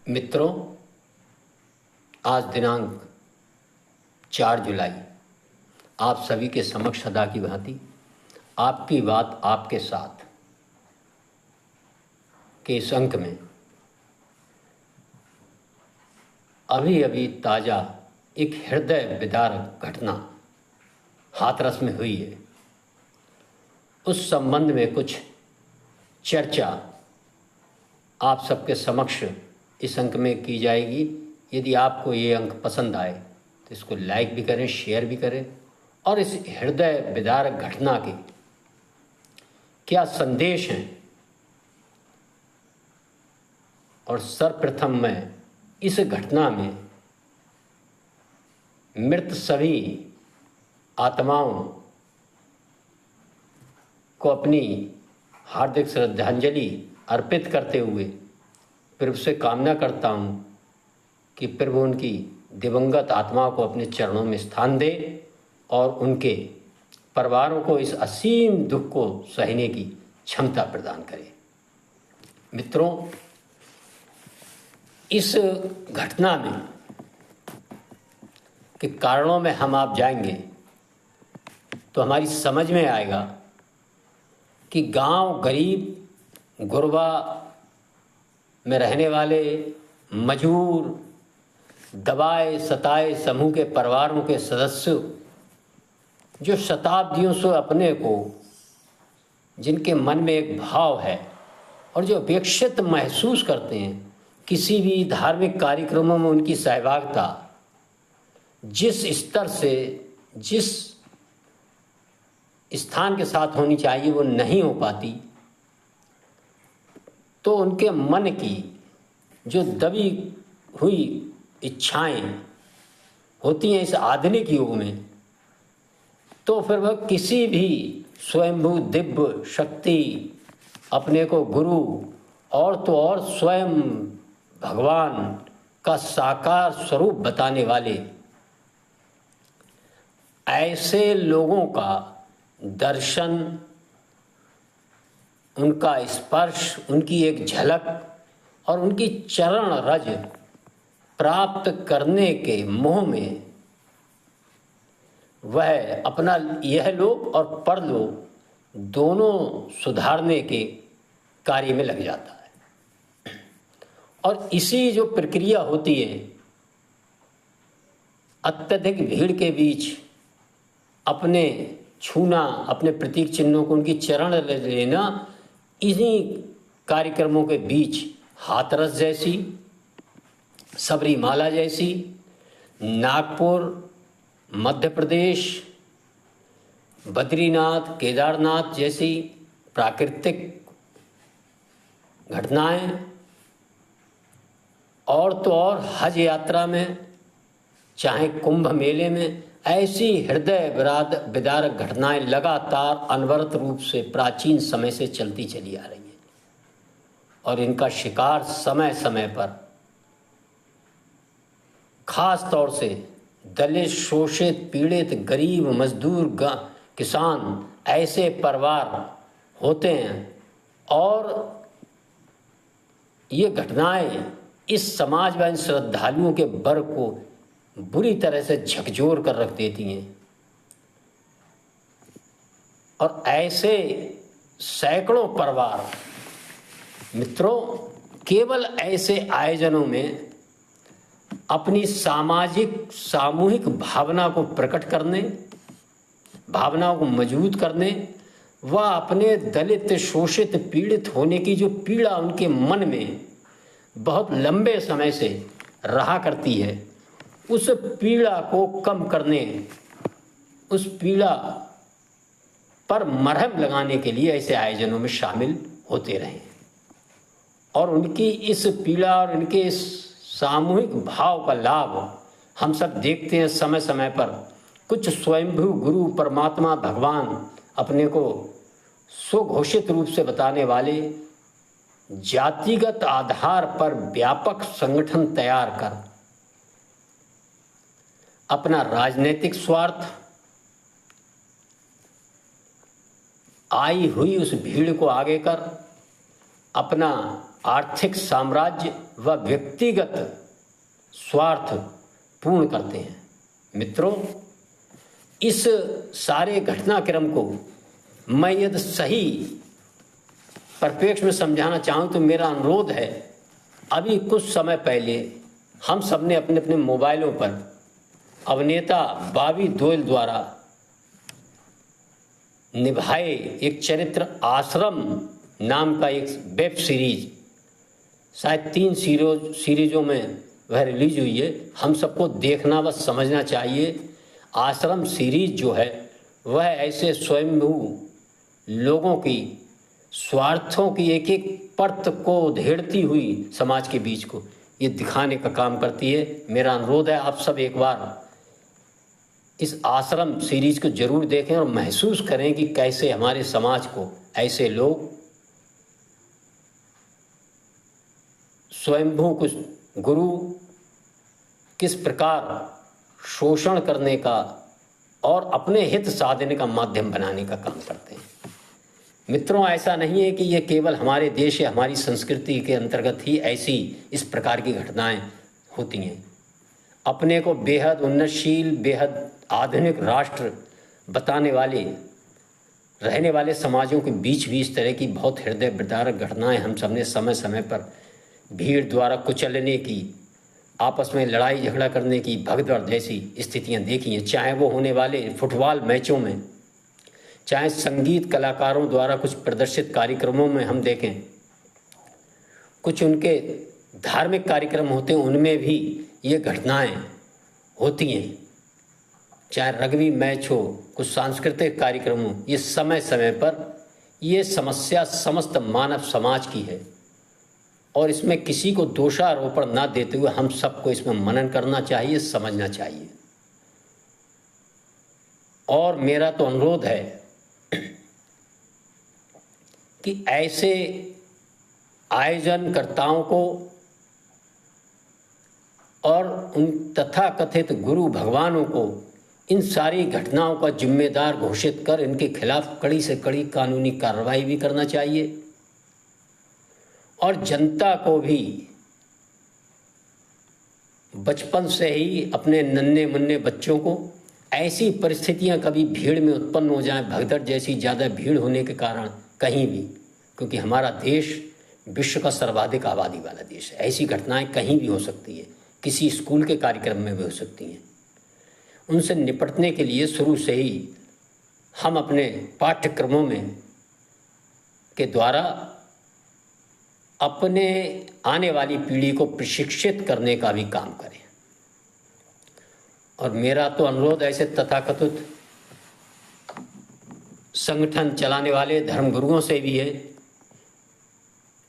मित्रों, आज दिनांक 4 जुलाई आप सभी के समक्ष सदा की भांति आपकी बात आपके साथ के इस अंक में अभी अभी ताज़ा एक हृदय विदारक घटना हाथरस में हुई है। उस संबंध में कुछ चर्चा आप सबके समक्ष इस अंक में की जाएगी। यदि आपको ये अंक पसंद आए तो इसको लाइक भी करें, शेयर भी करें और इस हृदय विदारक घटना के क्या संदेश हैं और सर्वप्रथम मैं इस घटना में मृत सभी आत्माओं को अपनी हार्दिक श्रद्धांजलि अर्पित करते हुए प्रभु से कामना करता हूँ कि प्रभु उनकी दिवंगत आत्मा को अपने चरणों में स्थान दे और उनके परिवारों को इस असीम दुख को सहने की क्षमता प्रदान करे। मित्रों, इस घटना में के कारणों में हम आप जाएंगे तो हमारी समझ में आएगा कि गांव गरीब गुरबा में रहने वाले मजबूर दबाए सताए समूह के परिवारों के सदस्य जो शताब्दियों से अपने को, जिनके मन में एक भाव है और जो अपेक्षित महसूस करते हैं किसी भी धार्मिक कार्यक्रमों में उनकी सहभागिता जिस स्तर से, जिस स्थान के साथ होनी चाहिए वो नहीं हो पाती, तो उनके मन की जो दबी हुई इच्छाएं होती हैं इस आधुनिक युग में, तो फिर वह किसी भी स्वयंभू दिव्य शक्ति, अपने को गुरु और तो और स्वयं भगवान का साकार स्वरूप बताने वाले ऐसे लोगों का दर्शन, उनका स्पर्श, उनकी एक झलक और उनकी चरण रज प्राप्त करने के मोह में वह अपना यह लोक और परलोक दोनों सुधारने के कार्य में लग जाता है। और इसी जो प्रक्रिया होती है, अत्यधिक भीड़ के बीच अपने छूना, अपने प्रतीक चिन्हों को, उनकी चरण लेना, इन्हीं कार्यक्रमों के बीच हाथरस जैसी, सबरीमाला जैसी, नागपुर, मध्य प्रदेश, बद्रीनाथ, केदारनाथ जैसी प्राकृतिक घटनाएं और तो और हज यात्रा में, चाहे कुंभ मेले में, ऐसी हृदय विदारक घटनाएं लगातार अनवरत रूप से प्राचीन समय से चलती चली आ रही हैं और इनका शिकार समय समय पर खास तौर से दलित, शोषित, पीड़ित, गरीब, मजदूर, किसान ऐसे परिवार होते हैं। और ये घटनाएं इस समाज व इन श्रद्धालुओं के वर्ग को बुरी तरह से झकझोर कर रख देती हैं और ऐसे सैकड़ों परिवार, मित्रों, केवल ऐसे आयोजनों में अपनी सामाजिक सामूहिक भावना को प्रकट करने, भावनाओं को मजबूत करने व अपने दलित, शोषित, पीड़ित होने की जो पीड़ा उनके मन में बहुत लंबे समय से रहा करती है, उस पीड़ा को कम करने, उस पीड़ा पर मरहम लगाने के लिए ऐसे आयोजनों में शामिल होते रहे और उनकी इस पीड़ा और उनके इस सामूहिक भाव का लाभ हम सब देखते हैं। समय समय पर कुछ स्वयंभू गुरु, परमात्मा, भगवान अपने को स्वघोषित रूप से बताने वाले जातिगत आधार पर व्यापक संगठन तैयार कर अपना राजनीतिक स्वार्थ, आई हुई उस भीड़ को आगे कर अपना आर्थिक साम्राज्य व व्यक्तिगत स्वार्थ पूर्ण करते हैं। मित्रों, इस सारे घटनाक्रम को मैं यदि सही परिप्रेक्ष्य में समझाना चाहूँ तो मेरा अनुरोध है, अभी कुछ समय पहले हम सब ने अपने अपने मोबाइलों पर अभिनेता बॉबी देओल द्वारा निभाए एक चरित्र आश्रम नाम का एक वेब सीरीज, शायद 3 सीरीजों में वह रिलीज हुई है। हम सबको देखना व समझना चाहिए। आश्रम सीरीज जो है वह ऐसे स्वयंभू लोगों की स्वार्थों की एक एक परत को उधेड़ती हुई समाज के बीच को ये दिखाने का काम करती है। मेरा अनुरोध है आप सब एक बार इस आश्रम सीरीज को जरूर देखें और महसूस करें कि कैसे हमारे समाज को ऐसे लोग स्वयंभू कुछ गुरु किस प्रकार शोषण करने का और अपने हित साधने का माध्यम बनाने का काम करते हैं। मित्रों, ऐसा नहीं है कि ये केवल हमारे देश या हमारी संस्कृति के अंतर्गत ही ऐसी इस प्रकार की घटनाएं होती हैं। अपने को बेहद उन्नतशील, बेहद आधुनिक राष्ट्र बताने वाले रहने वाले समाजों के बीच भी इस तरह की बहुत हृदय विदारक घटनाएं हम सबने समय समय पर भीड़ द्वारा कुचलने की, आपस में लड़ाई झगड़ा करने की, भगदड़ जैसी स्थितियां देखी हैं। चाहे वो होने वाले फुटबॉल मैचों में, चाहे संगीत कलाकारों द्वारा कुछ प्रदर्शित कार्यक्रमों में हम देखें, कुछ उनके धार्मिक कार्यक्रम होते हैं उनमें भी ये घटनाएं होती हैं। चाहे रग्बी मैच हो, कुछ सांस्कृतिक कार्यक्रम हो, ये समय समय पर ये समस्या समस्त मानव समाज की है और इसमें किसी को दोषारोपण ना देते हुए हम सबको इसमें मनन करना चाहिए, समझना चाहिए। और मेरा तो अनुरोध है कि ऐसे आयोजनकर्ताओं को और उन तथाकथित गुरु भगवानों को इन सारी घटनाओं का जिम्मेदार घोषित कर इनके खिलाफ कड़ी से कड़ी कानूनी कार्रवाई भी करना चाहिए और जनता को भी बचपन से ही अपने नन्हे मुन्ने बच्चों को ऐसी परिस्थितियां कभी भीड़ में उत्पन्न हो जाएं, भगदड़ जैसी ज़्यादा भीड़ होने के कारण कहीं भी, क्योंकि हमारा देश विश्व का सर्वाधिक आबादी वाला देश है, ऐसी घटनाएं कहीं भी हो सकती है, किसी स्कूल के कार्यक्रम में भी हो सकती हैं। उनसे निपटने के लिए शुरू से ही हम अपने पाठ्यक्रमों में के द्वारा अपने आने वाली पीढ़ी को प्रशिक्षित करने का भी काम करें। और मेरा तो अनुरोध ऐसे तथाकथित संगठन चलाने वाले धर्मगुरुओं से भी है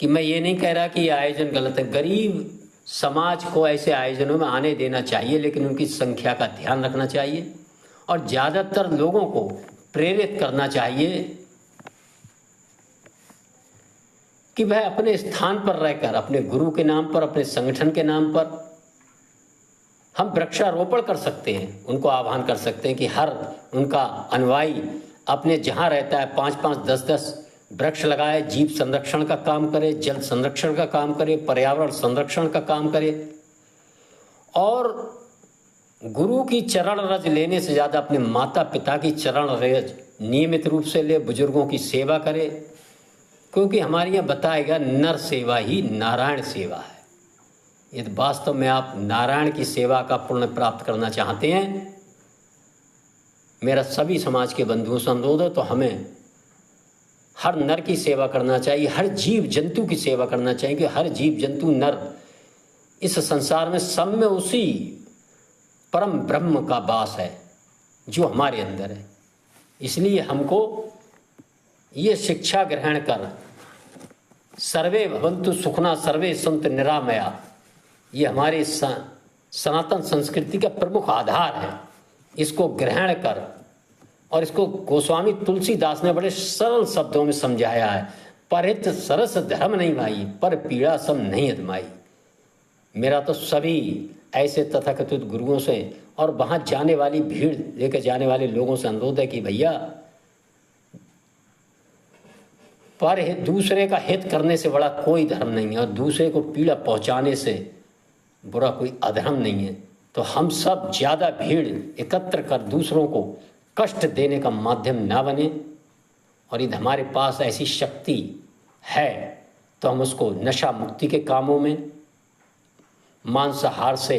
कि मैं ये नहीं कह रहा कि ये आयोजन गलत है, गरीब समाज को ऐसे आयोजनों में आने देना चाहिए, लेकिन उनकी संख्या का ध्यान रखना चाहिए और ज़्यादातर लोगों को प्रेरित करना चाहिए कि वह अपने स्थान पर रहकर अपने गुरु के नाम पर, अपने संगठन के नाम पर हम वृक्षारोपण कर सकते हैं। उनको आह्वान कर सकते हैं कि हर उनका अनुयायी अपने जहाँ रहता है 5-5, 10-10 वृक्ष लगाए, जीव संरक्षण का काम करे, जल संरक्षण का काम करे, पर्यावरण संरक्षण का काम करे और गुरु की चरण रज लेने से ज़्यादा अपने माता पिता की चरण रज नियमित रूप से ले, बुजुर्गों की सेवा करे, क्योंकि हमारे यहाँ बताया गया नर सेवा ही नारायण सेवा है। यदि वास्तव में आप नारायण की सेवा का पुण्य प्राप्त करना चाहते हैं, मेरा सभी समाज के बंधुओं से अनुरोध है, तो हमें हर नर की सेवा करना चाहिए, हर जीव जंतु की सेवा करना चाहिए, कि हर जीव जंतु नर इस संसार में सब में उसी परम ब्रह्म का वास है जो हमारे अंदर है। इसलिए हमको ये शिक्षा ग्रहण कर सर्वे भवन्तु सुखना सर्वे सन्तु निरामया, ये हमारे सनातन संस्कृति का प्रमुख आधार है। इसको ग्रहण कर, और इसको गोस्वामी तुलसीदास ने बड़े सरल शब्दों में समझाया है, परहित सरस धर्म नहीं भाई, पर पीड़ा सम नहीं अदमाई। मेरा तो सभी ऐसे तथाकथित गुरुओं से और वहाँ जाने वाली भीड़ लेकर जाने वाले लोगों से अनुरोध है कि भैया पर दूसरे का हित करने से बड़ा कोई धर्म नहीं है और दूसरे को पीड़ा पहुंचाने से बुरा कोई अधर्म नहीं है। तो हम सब ज़्यादा भीड़ एकत्र कर दूसरों को कष्ट देने का माध्यम ना बने, और यदि हमारे पास ऐसी शक्ति है तो हम उसको नशा मुक्ति के कामों में, मांसाहार से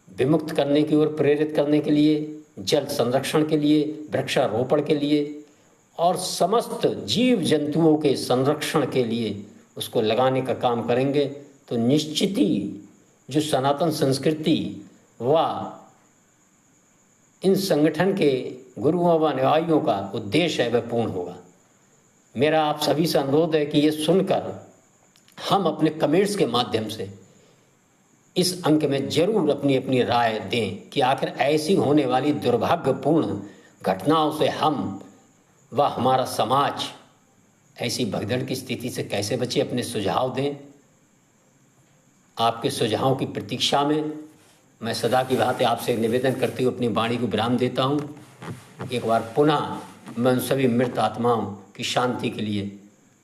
विमुक्त करने की ओर प्रेरित करने के लिए, जल संरक्षण के लिए, वृक्षारोपण के लिए और समस्त जीव जंतुओं के संरक्षण के लिए उसको लगाने का काम करेंगे। तो निश्चित ही जो सनातन संस्कृति व इन संगठन के गुरुओं व अनुयायियों का उद्देश्य है वह पूर्ण होगा। मेरा आप सभी से अनुरोध है कि ये सुनकर हम अपने कमेंट्स के माध्यम से इस अंक में जरूर अपनी अपनी राय दें कि आखिर ऐसी होने वाली दुर्भाग्यपूर्ण घटनाओं से हम व हमारा समाज ऐसी भगदड़ की स्थिति से कैसे बचे। अपने सुझाव दें। आपके सुझावों की प्रतीक्षा में मैं सदा की भांति आपसे निवेदन करते हुए अपनी वाणी को विराम देता हूँ। एक बार पुनः मैं उन सभी मृत आत्माओं की शांति के लिए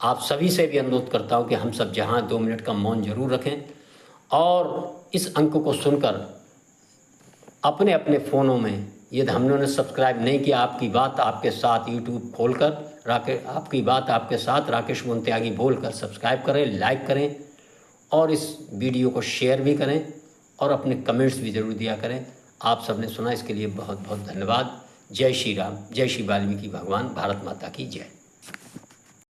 आप सभी से भी अनुरोध करता हूँ कि हम सब जहाँ 2 मिनट का मौन जरूर रखें और इस अंक को सुनकर अपने अपने फ़ोनों में, यदि हमने सब्सक्राइब नहीं किया, आपकी बात आपके साथ यूट्यूब खोलकर आपकी बात आपके साथ राकेश मोहन त्यागी बोलकर सब्सक्राइब करें, लाइक करें और इस वीडियो को शेयर भी करें और अपने कमेंट्स भी ज़रूर दिया करें। आप सबने सुना, इसके लिए बहुत बहुत धन्यवाद। जय श्री राम, जय श्री वाल्मीकि भगवान, भारत माता की जय।